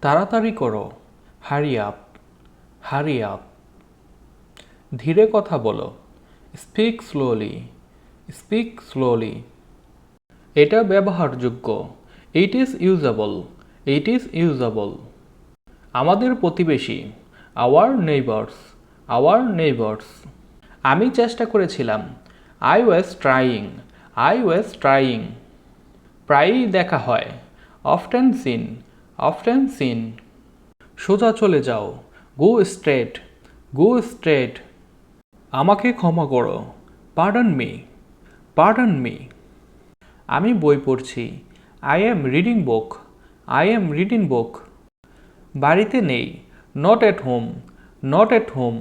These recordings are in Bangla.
তাড়াতাড়ি করো, হারি আপ, হারি আপ। ধীরে কথা বলো, স্পিক স্লোলি, স্পিক স্লোলি। এটা ব্যবহারযোগ্য, it is usable, it is usable. আমাদের প্রতিবেশী, আওয়ার নেইবার্স, আওয়ার নেইবার্স। আমি চেষ্টা করেছিলাম, I was trying, I was trying. প্রায়ই দেখা হয়, অফটেন সিন, অফটেন সিন। সোজা চলে যাও, গো স্ট্রেট, গো স্ট্রেট। আমাকে ক্ষমা করো, পার্ডন মি, পার্ডন মি। আমি বই পড়ছি, I am reading book, I am reading book. বাড়িতে নেই, not at home, not at home.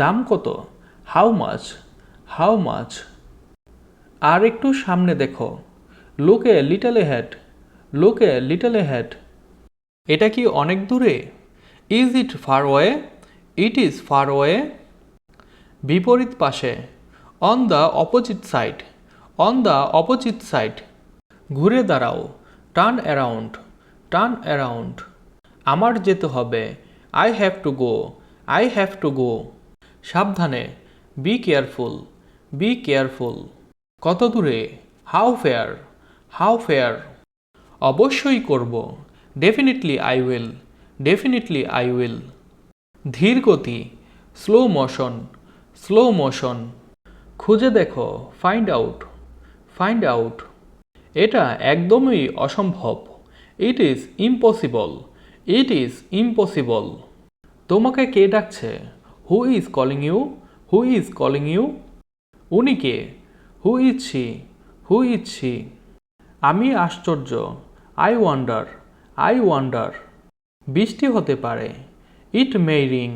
দাম কত, হাউ মাচ, হাউ মাচ। আর একটু সামনে দেখো, look a little head, look a little head. এটা কি অনেক দূরে, is it fur way, it is far way. বিপরীত পাশে, on the opposite side, on the opposite side. ঘুরে দাঁড়াও, টার্ন অ্যারাউন্ড, টার্ন অ্যারাউন্ড। আমার যেতে হবে, I have to go, I have to go. সাবধানে, বি কেয়ারফুল, বি কেয়ারফুল। কত দূরে, হাউ ফেয়ার, হাউ ফেয়ার। অবশ্যই করব, definitely I will, definitely I will. ধীর গতি, স্লো মোশন, স্লো মোশন। খুঁজে দেখো, ফাইন্ড আউট, ফাইন্ড আউট। এটা একদমই অসম্ভব, it is impossible, it is impossible. তোমাকে কে ডাকছে, who is calling you, who is calling you. উনি কে, who is she, who is she. আমি আশ্চর্য, আই ওয়ান্ডার, আই ওয়ান্ডার। বৃষ্টি হতে পারে, ইট মে রিং,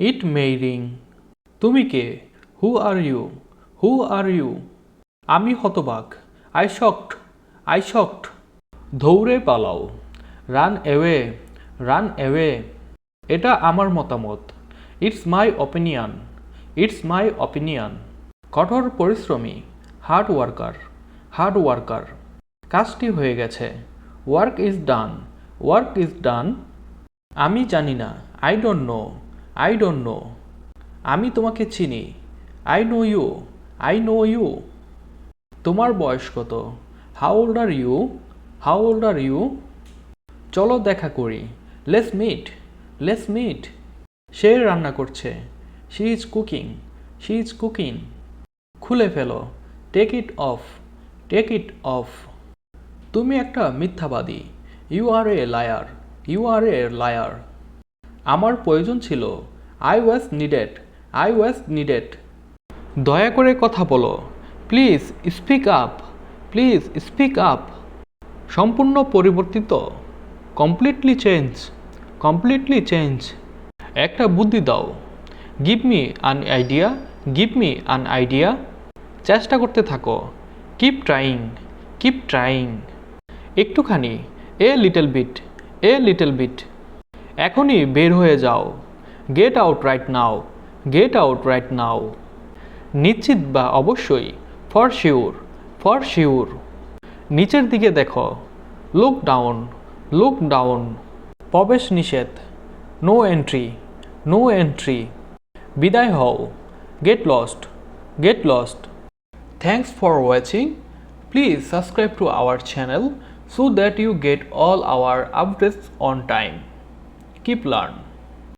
ইট মে রিং। তুমি কে, হু are you, who are you. আমি হতবাক, আই শকড, আই শকড। দৌড়ে পালাও, রান অ্যাওয়ে, রান অ্যাওয়ে। এটা আমার মতামত, it's my opinion, it's my opinion. কঠোর পরিশ্রমী, হার্ড ওয়ার্কার, হার্ড ওয়ার্কার। কাজটি হয়ে গেছে, work is done, work is done. আমি জানি না, I don't know, I don't know. আমি তোমাকে চিনি, I know you, I know you. তোমার বয়স কত, how old are you, how old are you. চলো দেখা করি, লেটস মিট, লেটস মিট। সে রান্না করছে, she is cooking, she is cooking. খুলে ফেলো, take it off, take it off. তুমি একটা মিথ্যাবাদী, you are a liar, you are a liar. আমার প্রয়োজন ছিল, I was needed, I was needed. দয়া করে কথা বলো, please speak up, please speak up. সম্পূর্ণ পরিবর্তিত, কমপ্লিটলি চেঞ্জ, কমপ্লিটলি চেঞ্জ। একটা বুদ্ধি দাও, give me an idea, give me an idea. চেষ্টা করতে থাকো, কিপ ট্রাইং, কিপ ট্রাইং। একটুখানি, a little bit, a little bit. এখনই বের হয়ে যাও, get out right now, get out right now. নিশ্চিত বা অবশ্যই, ফর শিওর, ফর শিওর। নিচের দিকে দেখো, লুক ডাউন, লুক ডাউন। প্রবেশ নিষেধ, নো এন্ট্রি, নো এন্ট্রি। বিদায় হও, get lost, get lost. Thanks for watching. Please subscribe to our channel so that you get all our updates on time. Keep learn.